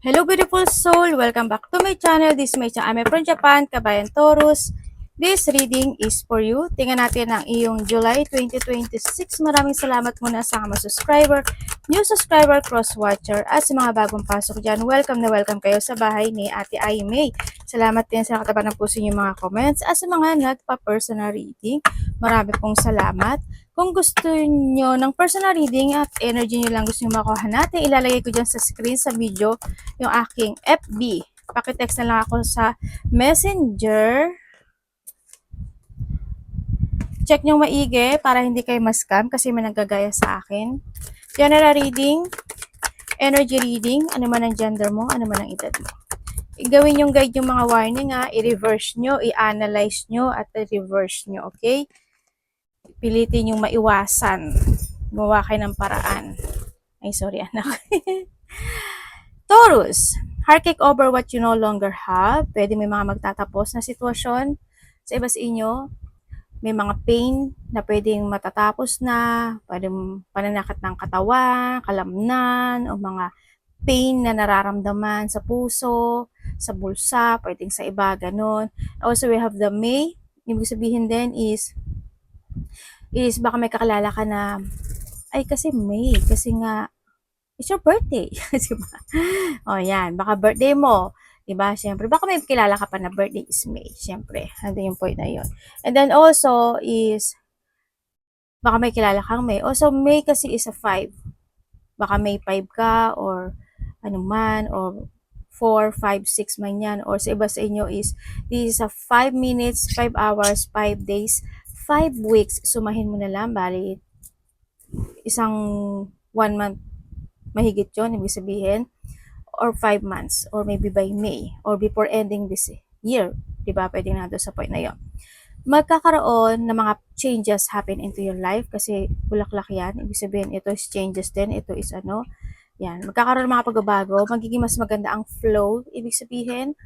Hello beautiful soul! Welcome back to my channel. This is my channel. I'm from Japan, Kabayan Taurus. This reading is for you. Tingnan natin ang iyong July 2026. Maraming salamat muna sa mga subscriber, new subscriber, cross-watcher, at sa mga bagong pasok dyan. Welcome na welcome kayo sa bahay ni Ate Ai May. Salamat din sa katapat ng puso niyo mga comments. At sa mga nagpa-personal reading, marami pong salamat. Kung gusto niyo ng personal reading at energy niyo lang gusto niyo makuha natin, ilalagay ko dyan sa screen sa video yung aking FB. Pakitext na lang ako sa Messenger. Check nyo maigi para hindi kayo ma-scam kasi may nagagaya sa akin. General reading, energy reading, ano man ang gender mo, ano man ang edad mo. Gawin yung guide yung mga warning i-reverse nyo, i-analyze nyo, at i-reverse nyo, okay? Pilitin yung maiwasan. Gawa kayo ng paraan. Ay, sorry anak. Taurus, heartache over what you no longer have. Pwede may mga magtatapos na sitwasyon sa iba sa inyo. May mga pain na pwedeng matatapos na, pwedeng pananakit ng katawan, kalamnan, o mga pain na nararamdaman sa puso, sa bulsa, pwedeng sa iba, ganun. Also, we have the May. Ibig sabihin din is baka may kakilala ka na, ay kasi May, kasi nga, it's your birthday. Diba? O yan, baka birthday mo. Diba? Siyempre, baka may kilala ka pa na birthday is May. Siyempre, nandun yung point na yun. And then also is, baka may kilala kang May. Also, May kasi is a 5. Baka May 5 ka or ano man, or 4, 5, 6 man yan. Or sa iba sa inyo is, this is a 5 minutes, 5 hours, 5 days, 5 weeks. Sumahin mo na lang, bali, isang 1 month mahigit yun, ibig sabihin, or 5 months, or maybe by May, or before ending this year, diba? Pwede na doon sa point na yun. Magkakaroon ng mga changes happen into your life, kasi bulaklak yan, ibig sabihin, ito is changes din, ito is ano, yan, magkakaroon ng mga pagbabago, magiging mas maganda ang flow, ibig sabihin,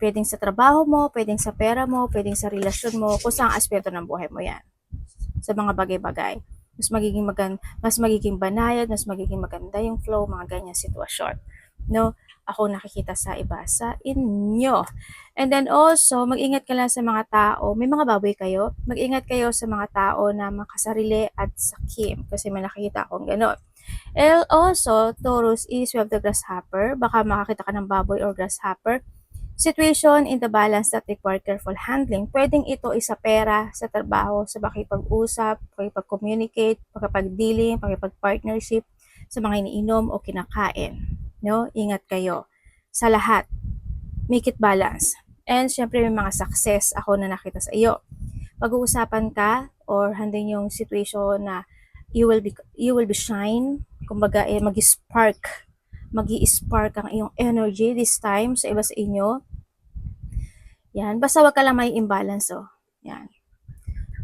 pwedeng sa trabaho mo, pwedeng sa pera mo, pwedeng sa relasyon mo, kung saan aspeto ng buhay mo yan, sa mga bagay-bagay. Mas magiging banayad, mas magiging maganda yung flow, mga ganyan sitwasyon. No, ako nakikita sa iba sa inyo. And then also, mag-ingat ka lang sa mga tao. May mga baboy kayo. Mag-ingat kayo sa mga tao na makasarili at sakim. Kasi may nakikita akong gano'n. And also, Taurus is we have the grasshopper. Baka makakita ka ng baboy or grasshopper. Situation in the balance that require careful handling. Pwedeng ito isa pera, sa trabaho, sa pakipag-usap, pakipag-communicate, pakipag-dealing, pakipag-partnership, sa mga iniinom o kinakain. No? Ingat kayo. Sa lahat, make it balance. And syempre may mga success ako na nakita sa iyo. Pag-uusapan ka or handling yung situation na you will be shine, kumbaga mag-spark ang iyong energy this time sa iba sa inyo. Yan, basta wag ka lang may imbalance Yan.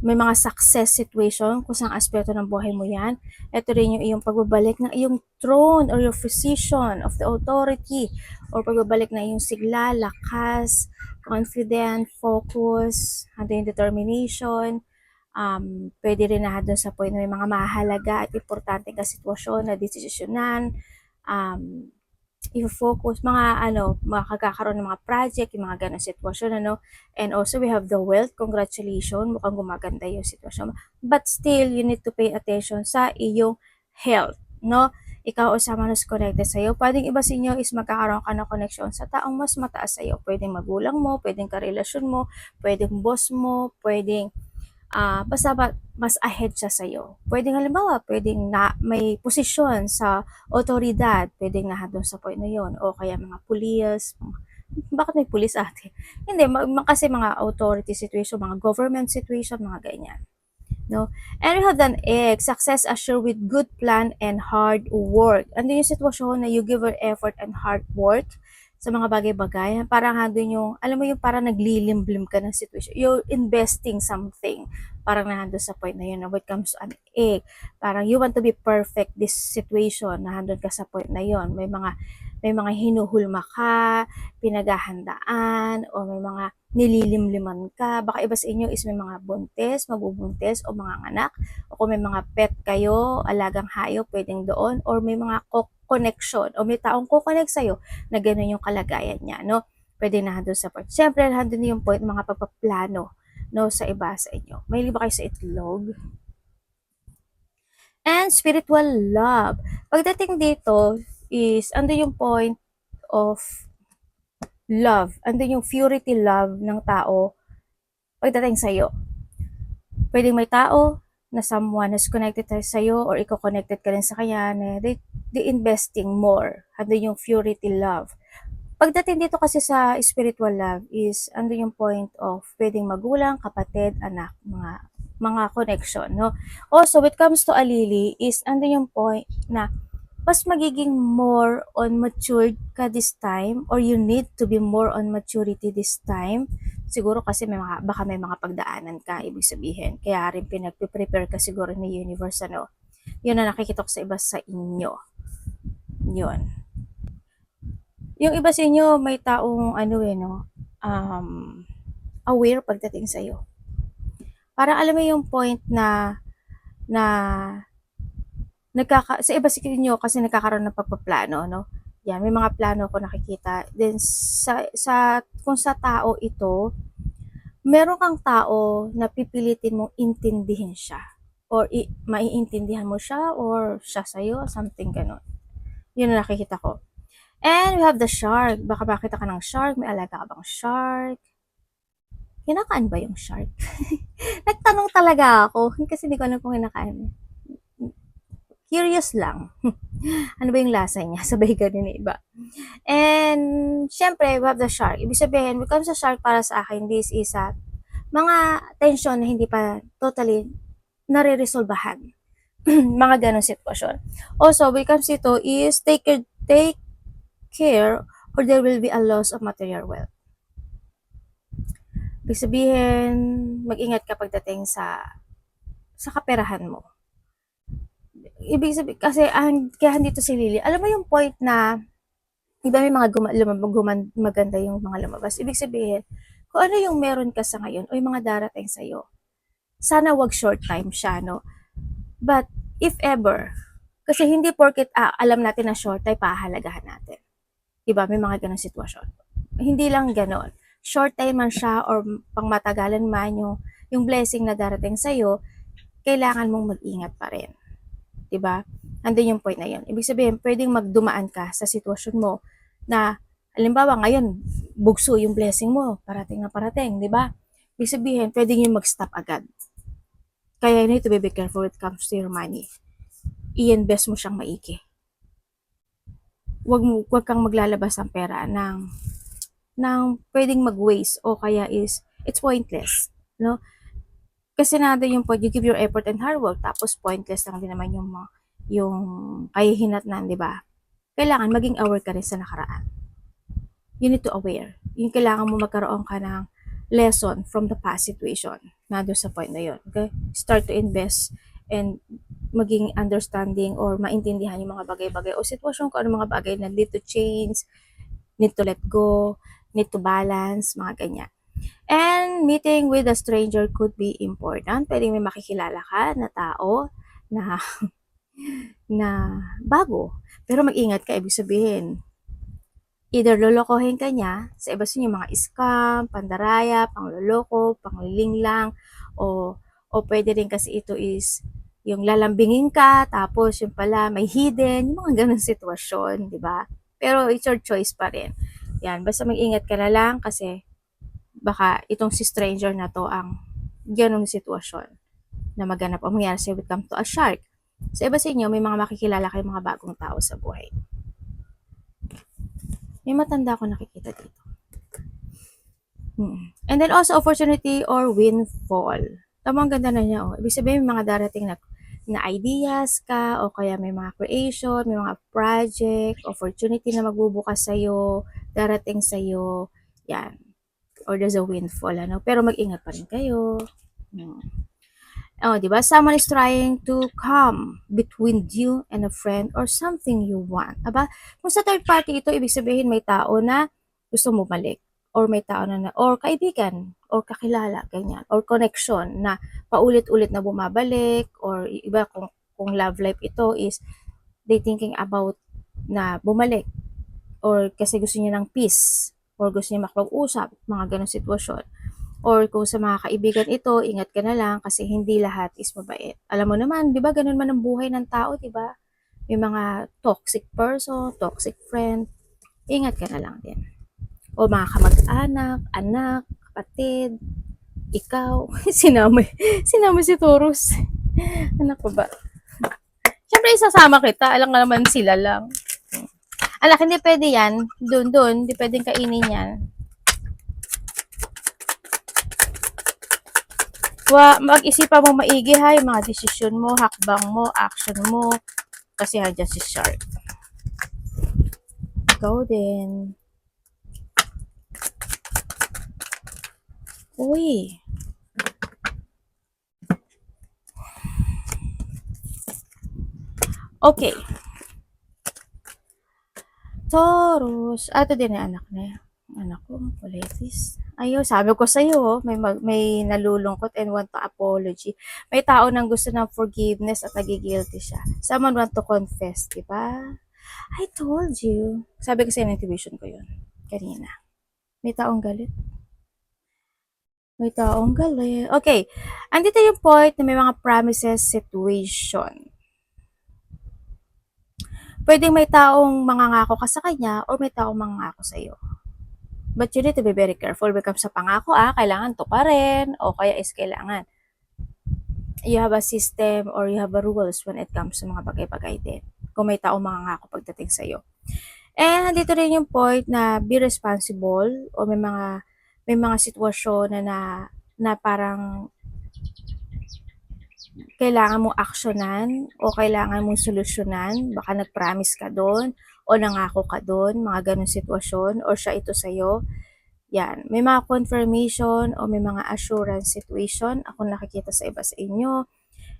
May mga success situation kung saan aspeto ng buhay mo yan. Ito rin yung iyong pagbabalik ng iyong throne or your position of the authority or pagbabalik ng iyong sigla, lakas, confident, focus, yung determination. Pwede rin na doon sa point na may mga mahalaga at importante ka sitwasyon na desisyonan. I-focus, makakakaroon ng mga project, yung mga ganang sitwasyon, And also, we have the wealth. Congratulations, mukhang gumaganda yung sitwasyon. But still, you need to pay attention sa iyong health, no? Ikaw o sama na connected sa'yo. Pwedeng iba sa inyo is magkakaroon ka ng connection sa taong mas mataas sa'yo. Pwedeng magulang mo, pwedeng karelasyon mo, pwedeng boss mo, pwedeng basta mas ahead siya sa'yo. Pwedeng halimbawa, pwedeng na may posisyon sa otoridad, pwedeng doon sa point na yon, o kaya mga pulis, bakit may pulis ate? Hindi, kasi mga authority situation, mga government situation, mga ganyan. No? And we have an egg, success assured with good plan and hard work. Ano yung sitwasyon na you give your effort and hard work sa mga bagay-bagay, parang handun yung, alam mo yung parang naglilimlim ka ng situation, you're investing something, parang nandun sa point na yun, when it comes to an egg, parang you want to be perfect this situation, nandun ka sa point na yun, may mga hinuhulma ka, pinaghahandaan, o may mga nililimliman ka, baka iba sa inyo is may mga buntis, mabubuntis, o mga anak, o kung may mga pet kayo, alagang hayop, pwedeng doon, or may mga connection o may taong kukonect sa'yo na gano'n yung kalagayan niya, no? Pwede na handun sa point. Siyempre, handun yung point, mga pagpaplano, no, sa iba sa inyo. May ba kayo sa itlog? And spiritual love. Pagdating dito is, ando yung point of love. Ando yung purity love ng tao pagdating sa'yo. Pwedeng may tao na someone is connected sa'yo or ikaw connected ka rin sa kanya na they investing more. Ando yung purity love. Pagdating dito kasi sa spiritual love is ando yung point of pwedeng magulang, kapatid, anak, mga connection, no? Also, when it comes to alili is ando yung point na mas magiging more on matured ka this time or you need to be more on maturity this time. Siguro kasi baka may mga pagdaanan ka, ibig sabihin. Kaya rin pinag-prepare ka siguro ni universe, ano? Yun na nakikita ko sa iba sa inyo. Yun. Yung iba sa inyo, may taong aware pagdating sa'yo. Parang alam mo yung point na sa iba sa inyo kasi nagkakaroon ng pagpaplano, no? Yan, may mga plano ko nakikita. Then, kung sa tao ito, meron kang tao na pipilitin mong intindihin siya. Or maiintindihan mo siya or siya sa'yo, something ganon. Yun na nakikita ko. And we have the shark. Baka makita ka ng shark. May alaga ka bang shark? Kinakaan ba yung shark? Nagtanong talaga ako. Kasi hindi ko alam kung kinakain. Curious lang. Ano ba yung lasa niya? Sabay ganun yung iba. And, syempre, we have the shark. Ibig sabihin, when it comes to shark para sa akin, this is mga tension na hindi pa totally nare-resolbahan. Mga ganong sitwasyon. Also, when it comes to ito is take care or there will be a loss of material wealth. Ibig sabihin, mag-ingat ka pagdating sa kaperahan mo. Ibig sabihin, kasi kaya dito si Lily, alam mo yung point na iba may mga maganda yung mga lumabas. Ibig sabihin, kung ano yung meron ka sa ngayon o yung mga darating sa'yo, sana wag short time siya, no? But, if ever, kasi hindi porket alam natin na short time, pahalagahan natin. Diba? May mga ganong sitwasyon. Hindi lang ganon. Short time man siya or pangmatagalan man yung blessing na darating sa'yo, kailangan mong mag-ingat pa rin. Diba? Andun yung point na yun. Ibig sabihin, pwedeng magdumaan ka sa sitwasyon mo na, halimbawa ngayon, bugso yung blessing mo, parating na parating, diba? Ibig sabihin, pwedeng yung mag-stop agad. Kaya you need to be careful when it comes to your money. I-invest mo siyang maigi. Wag kang maglalabas ng pera ng pwedeng mag-waste o kaya it's pointless, no? Kasi nado yung point, you give your effort and hard work, tapos pointless lang din naman yung kahihinatnan, di ba? Kailangan maging aware ka rin sa nakaraan. You need to aware. Yung kailangan mo magkaroon ka ng lesson from the past situation. Nado sa point na yun. Okay? Start to invest and maging understanding or maintindihan yung mga bagay-bagay o sitwasyon ko, ano mga bagay na need to change, need to let go, need to balance, mga ganyan. And meeting with a stranger could be important. Pwedeng may makikilala ka na tao na bago. Pero mag-ingat ka, ibig sabihin, either lolokohin ka niya, sa iba yung mga scam, pandaraya, pangloloko, pangliling lang, o pwede rin kasi ito is yung lalambingin ka, tapos yung pala may hidden, yung mga ganun sitwasyon, di ba? Pero it's your choice pa rin. Yan, basta mag-ingat ka na lang kasi baka itong si stranger na to ang ganung sitwasyon na maganap o mangyari sa'yo when it comes to a shark. Sa iba sa inyo, may mga makikilala kayong mga bagong tao sa buhay. May matanda ko nakikita dito. And then also opportunity or windfall. Tamang ganda na niya. Oh. Ibig sabihin may mga darating na ideas ka o kaya may mga creation, may mga project, opportunity na magbubukas sa'yo, darating sa'yo. Yan. Or there's a windfall. Ano? Pero mag-ingat pa rin kayo. Oh, di ba? Someone is trying to come between you and a friend or something you want. Aba, kung sa third party ito, ibig sabihin may tao na gusto mo balik. Or may tao na, or kaibigan, or kakilala, ganyan. Or connection na paulit-ulit na bumabalik. Or iba, kung love life ito is they thinking about na bumalik or kasi gusto niya ng peace or gusto niya makapag-usap, mga ganong sitwasyon. Or kung sa mga kaibigan ito, ingat ka na lang kasi hindi lahat is mabait. Alam mo naman, 'di ba ganun man ang buhay ng tao, 'di ba? May mga toxic person, toxic friend, ingat ka na lang din. O mga kamag-anak, anak, kapatid, ikaw, sinama si Taurus. Anak ko ba? Siyempre isasama kita, alam nga naman sila lang. Anak, hindi pwede yan. Doon, hindi pwedeng kainin yan. Mag-isipan mo maigi ha, yung mga desisyon mo, hakbang mo, action mo. Kasi handyan si Shark. Ikaw din. Uy. Okay. Taurus. Ito din ang anak niya. Anak ko, kulitis. Ayun, sabi ko sa'yo, may nalulungkot and want to apology. May tao nang gusto ng forgiveness at nagigilty siya. Someone want to confess, di ba? I told you. Sabi ko sa intuition ko yun. Kanina. May taong galit. May taong galit. Okay. Andito yung point na may mga promises situation. Pwedeng may taong mangangako ka sa kanya or may taong mangangako sa iyo. But you need to be very careful when it comes sa pangako, kailangan to pa rin o kaya is kailangan you have a system or you have a rules when it comes sa mga bagay-bagay din. Kung may taong mangangako pagdating sa iyo. And nandito rin yung point na be responsible o may mga sitwasyon na parang kailangan mong aksyonan o kailangan mong solusyonan, baka nag-promise ka doon o nangako ka doon, mga ganong sitwasyon or siya ito sa'yo. Yan, may mga confirmation o may mga assurance situation ako nakikita sa iba sa inyo.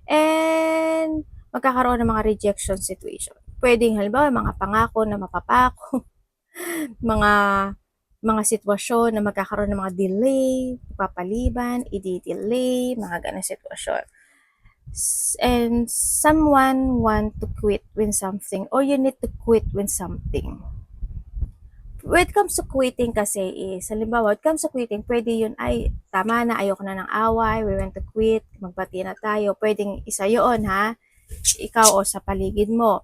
And magkakaroon ng mga rejection situation. Pwedeng halimbawa mga pangako na mapapako, mga sitwasyon na magkakaroon ng mga delay, papaliban, i-delay, mga ganong sitwasyon. And someone want to quit when something or you need to quit when something. When it comes to quitting kasi is, halimbawa, when it comes to quitting, pwede yun, ay, tama na, ayoko na ng away, we want to quit, magbati na tayo, pwedeng isa yun, ha? Ikaw o sa paligid mo.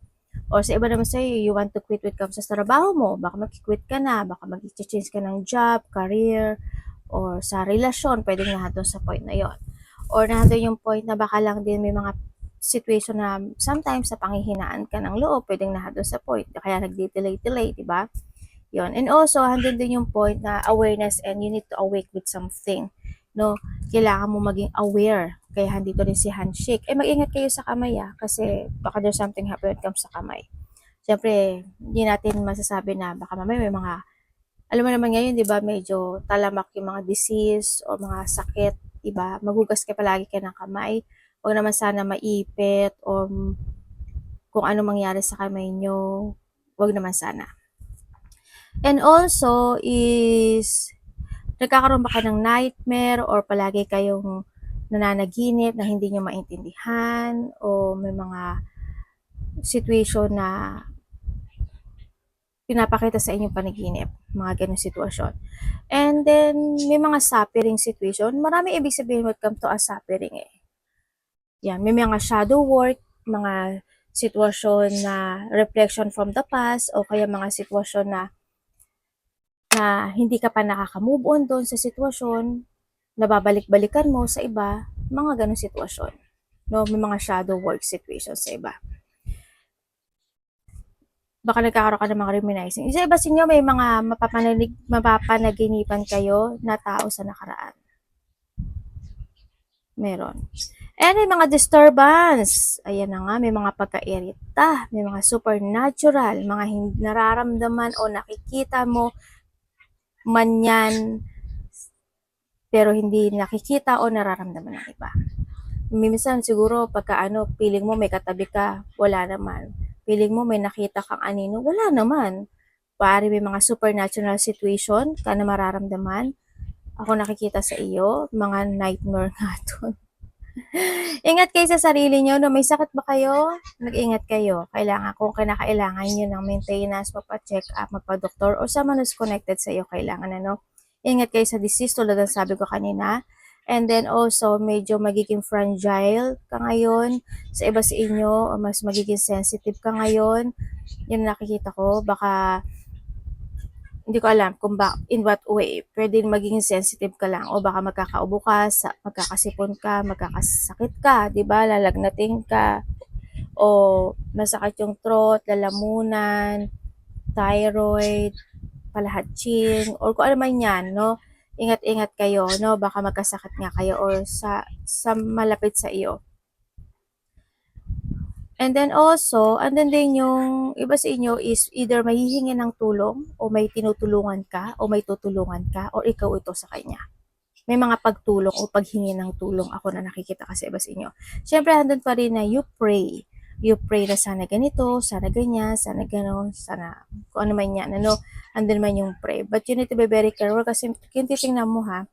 O sa iba naman sa'yo, you want to quit when it comes sa trabaho mo, baka mag-quit ka na, baka mag-change ka ng job, career, or sa relasyon, pwedeng nandun sa point na yon. Or nandun yung point na baka lang din may mga situation na sometimes sa panghihinaan ka ng loob, pwedeng nandun sa point, kaya nag-delay, diba? Yon. And also, handun din yung point na awareness and you need to awake with something. No? Kailangan mo maging aware. Kaya handito rin si handshake. Mag-ingat kayo sa kamay kasi baka there's something happen when it comes sa kamay. Siyempre, hindi natin masasabi na baka mamaya may mga, alam mo naman ngayon, di ba, medyo talamak yung mga disease o mga sakit, di ba? Magugas ka palagi ka ng kamay. Huwag naman sana maipit o kung ano mangyari sa kamay nyo, huwag naman sana. And also is, nagkakaroon ba ka ng nightmare or palagi kayong nananaginip na hindi nyo maintindihan o may mga situation na pinapakita sa inyong panaginip, mga ganong sitwasyon. And then, may mga suffering situation. Marami ibig sabihin when it comes to a suffering Yan, may mga shadow work, mga sitwasyon na reflection from the past o kaya mga sitwasyon na hindi ka pa nakaka-move on doon sa sitwasyon, nababalik-balikan mo sa iba, mga ganong sitwasyon. No, may mga shadow work situations sa iba. Baka nagkakaroon ka ng mga reminiscing. Isa iba sa inyo, may mga mapapanaginipan kayo na tao sa nakaraan. Meron. And may mga disturbance. Ayan na nga, may mga pagkairita, may mga supernatural, mga hindi nararamdaman o nakikita mo man yan, pero hindi nakikita o nararamdaman ng iba. Minsan siguro pagka feeling mo may katabi ka, wala naman. Feeling mo may nakita kang anino, wala naman. Pari may mga supernatural situation ka na mararamdaman. Ako nakikita sa iyo, mga nightmare nga doon. Ingat kayo sa sarili niyo 'no, may sakit ba kayo? Mag-ingat kayo. Kailangan kung kinakailangan niyo ng maintenance, magpa-check-up, magpa-doktor or someone who's connected sa iyo kailangan ano. Ingat kayo sa disease tulad ng sabi ko kanina. And then also medyo magiging fragile ka ngayon sa iba sa inyo o mas magiging sensitive ka ngayon. 'Yun nakikita ko. Baka hindi ko alam kung in what way, pwedeng maging sensitive ka lang o baka magkakaubo ka, magkakasipon ka, magkakasakit ka, 'di ba? Lalagnatin ka o masakit yung throat, lalamunan, thyroid, palahatching or kung ano man 'yan, no? Ingat-ingat kayo, no? Baka magkasakit nga kayo or sa malapit sa iyo. And then also, andun din yung iba sa inyo is either mahihingi ng tulong o may tinutulungan ka o may tutulungan ka or ikaw ito sa kanya. May mga pagtulong o paghingi ng tulong ako na nakikita kasi iba sa inyo. Siyempre, andun pa rin na you pray. You pray na sana ganito, sana ganyan, sana ganon, sana kung ano man yan, ano, andun man yung pray. But you need to be very careful kasi kung titingnan mo ha,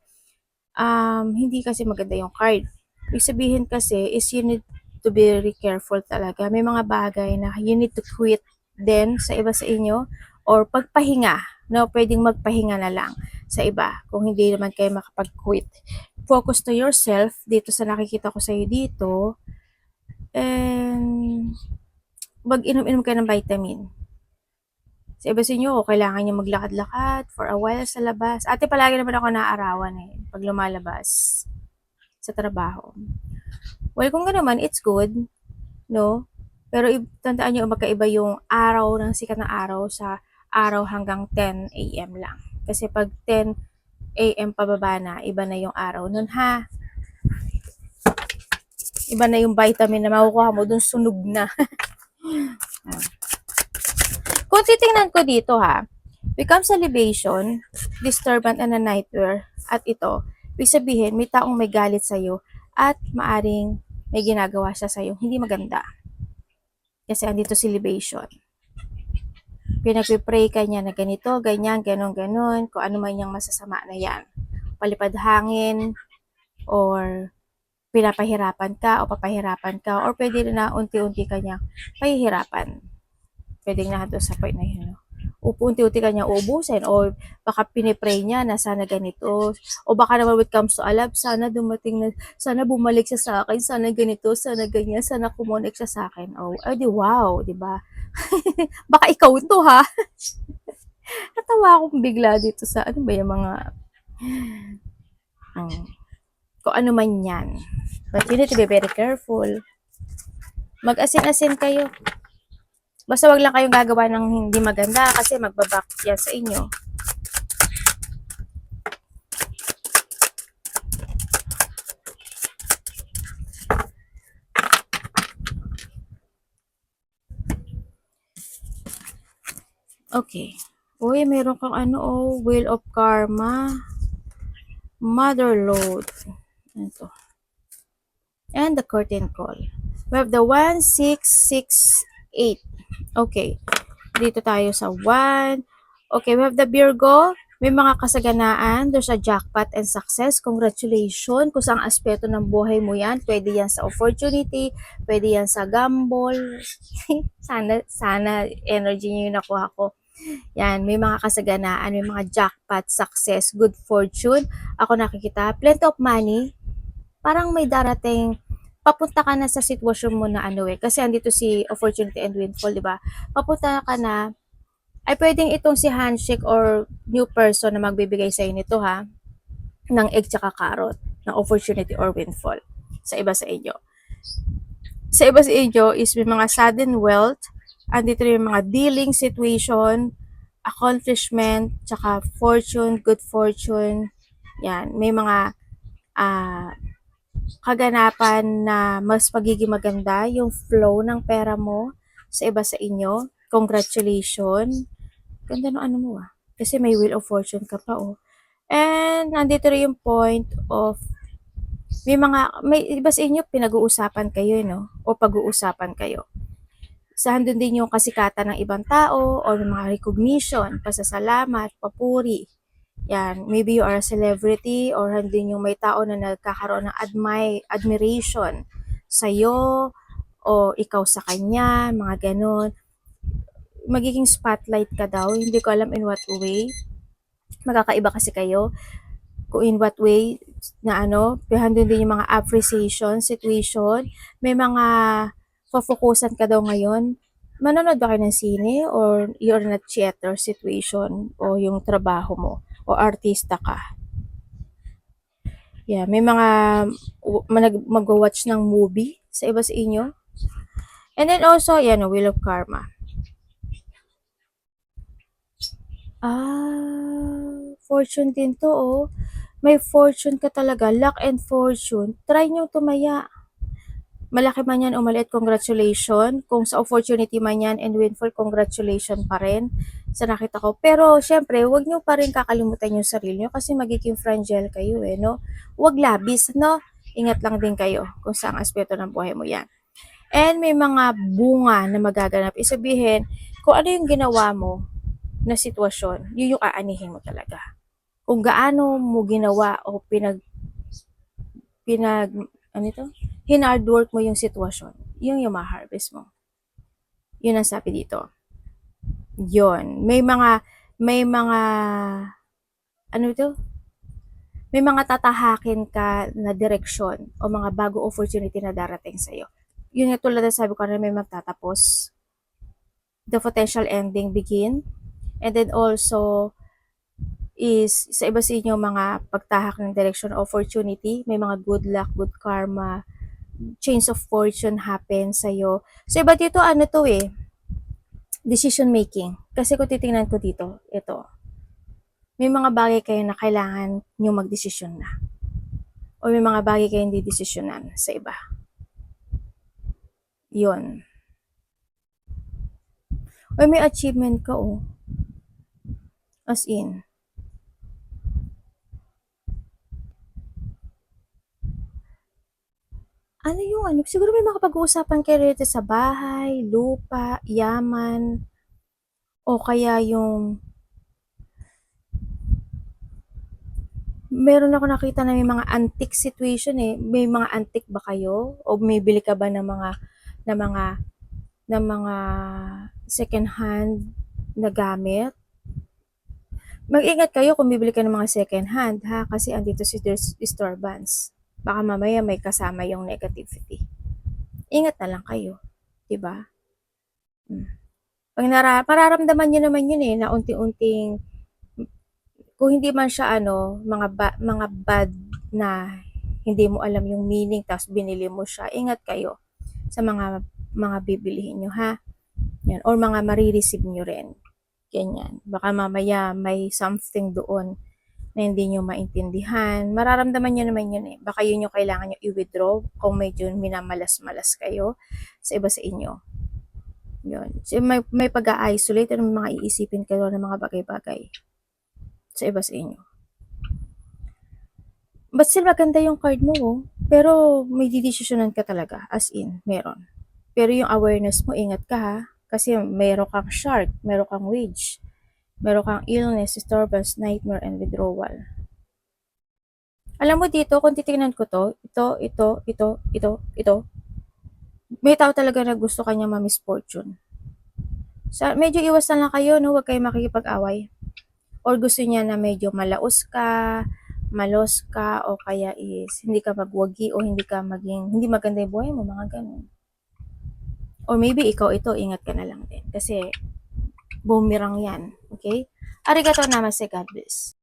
hindi kasi maganda yung card. Ibig sabihin kasi is you need to be very careful talaga. May mga bagay na you need to quit din sa iba sa inyo or pagpahinga. No, pwedeng magpahinga na lang sa iba kung hindi naman kayo makapag-quit. Focus to yourself dito sa nakikita ko sa iyo dito and mag-inom-inom kayo ng vitamin. Sa iba sa inyo, kailangan nyo maglakad-lakad for a while sa labas. Ate, palagi naman ako naaarawan pag lumalabas sa trabaho. Well, kung gano'n man, it's good, no? Pero tandaan nyo, magkaiba yung araw ng sikat ng araw sa araw hanggang 10 a.m. lang. Kasi pag 10 a.m. pababa na, iba na yung araw nun ha. Iba na yung vitamin na makukuha mo, dun sunog na. Kung titingnan ko dito ha, becomes elevation, disturbance and a nightmare, at ito, ibig sabihin, may taong may galit sa'yo at maaring may ginagawa siya sa'yo, hindi maganda. Kasi andito si libation. Pinagpipray ka niya na ganito, ganyan, ganon, ganon, kung ano man yung masasama na yan. Palipad hangin, or pinapahirapan ka, o papahirapan ka, or pwede na unti-unti ka niya pahihirapan. Pwedeng na doon sa point na yun. No? Unti-unti ka niya uubusin o baka pinipray niya na sana ganito o baka naman when it comes to alab, sana dumating na, sana bumalik siya sa akin, sana ganito, sana ganyan, sana kumonek siya sa akin. Oh, di wow, di ba? Baka ikaw to ha. Natawa akong bigla dito sa ano ba yung mga kung ano man yan. But you need to be very careful. Mag-asin-asin kayo. Basta wag lang kayong gagawa ng hindi maganda kasi magbabak yan sa inyo. Okay. Uy, meron kang Wheel of Karma. Mother Load. Ito. And the curtain call. We have the 1668. Okay. Dito tayo sa 1. Okay, we have the Virgo. May mga kasaganaan. There's a jackpot and success. Congratulations. Kung saan aspeto ng buhay mo yan. Pwede yan sa opportunity. Pwede yan sa gamble. sana energy nyo yung nakuha ko. Yan, may mga kasaganaan, may mga jackpot, success, good fortune. Ako nakikita, plenty of money. Parang may darating, papunta ka na sa sitwasyon mo na kasi andito si opportunity and windfall, di ba? Papunta ka na, ay pwedeng itong si handshake or new person na magbibigay sa nito ha, ng egg tsaka carrot, ng opportunity or windfall sa iba sa inyo. Sa iba sa inyo is may mga sudden wealth, andito yung mga dealing situation, accomplishment, tsaka fortune, good fortune. Yan, may mga kaganapan na mas pagiging maganda yung flow ng pera mo sa iba sa inyo. Congratulations. Ganda ng mo Kasi may wheel of fortune ka pa And nandito rin yung point of may iba sa inyo pinag-uusapan kayo o pag-uusapan kayo. Saan doon din yung kasikatan ng ibang tao o mga recognition, pasasalamat, papuri. Yan, maybe you are a celebrity or hindi yung may tao na nagkakaroon ng admiration sa'yo o ikaw sa kanya, mga ganon. Magiging spotlight ka daw, hindi ko alam in what way. Magkakaiba kasi kayo kung in what way na ano, pero din yung mga appreciation, situation. May mga focusan ka daw ngayon. Manonood ba kayo ng sine or you're in a theater situation o yung trabaho mo o artista ka? Yeah, may mga mag-watch ng movie sa iba sa inyo. And then also, yan, Wheel of Karma. Fortune din to, oh. May fortune ka talaga, luck and fortune. Try nyo tumaya. Malaki man yan o maliit, congratulations. Kung sa opportunity man yan and windfall, congratulations pa rin sa nakita ko. Pero, syempre, huwag nyo pa rin kakalimutan yung sarili nyo kasi magiging fragile kayo no? Huwag labis, no? Ingat lang din kayo kung saang aspeto ng buhay mo yan. And may mga bunga na magaganap. Isabihin, kung ano yung ginawa mo na sitwasyon, yun yung aanihin mo talaga. Kung gaano mo ginawa o ano ito? Hinard work mo yung sitwasyon, yung ma-harvest mo. Yun ang sabi dito. Yun. May mga, ano ito? May mga tatahakin ka na direksyon o mga bago opportunity na darating sa'yo. Yun nga tulad na sabi ko na may magtatapos. The potential ending begin. And then also, is sa iba sa inyo mga pagtahak ng direction opportunity, may mga good luck, good karma, change of fortune happen sa'yo. So iba dito ano to decision making. Kasi kung titingnan ko dito, ito, may mga bagay kayo na kailangan nyo magdesisyon na. O may mga bagay kayo hindi desisyonan sa iba. Yun. O may achievement ka As in, ano yung ano, siguro may mga pag-uusapan kayo related sa bahay, lupa, yaman, o kaya yung meron ako nakita na may mga antique situation May mga antique ba kayo? O may bili ka ba ng mga second hand na gamit? Mag-ingat kayo kung bibili ka ng mga second hand ha kasi andito si disturbance. Baka mamaya may kasama yung negativity. Ingat na lang kayo, 'di ba? Pag mararamdaman niyo naman yun na unti-unting kung hindi man siya mga bad na hindi mo alam yung meaning tapos binili mo siya, ingat kayo sa mga bibilihin nyo ha. Yan, or mga marireceive nyo rin. Ganyan. Baka mamaya may something doon na hindi nyo maintindihan. Mararamdaman nyo naman yun Baka yun yung kailangan nyo i-withdraw kung medyo minamalas-malas kayo sa iba sa inyo. Yun. So, may pag-a-isolate at may mga iisipin kayo ng mga bagay-bagay sa iba sa inyo. But still maganda yung card mo pero may didesisyonan ka talaga, as in, meron. Pero yung awareness mo, ingat ka ha, kasi meron kang shark, meron kang witch, meron kang illness, disturbance, nightmare, and withdrawal. Alam mo dito, kung titingnan ko ito, may tao talaga na gusto kanya ma-misfortune. Medyo iwasan lang kayo, no? Huwag kayo makikipag-away. Or gusto niya na medyo malos ka, o kaya is hindi ka magwagi o hindi maganda yung buhay mo, mga ganun. Or maybe ikaw ito, ingat ka na lang din. Kasi, boomerang yan. Okay? Arigato namaste, God bless.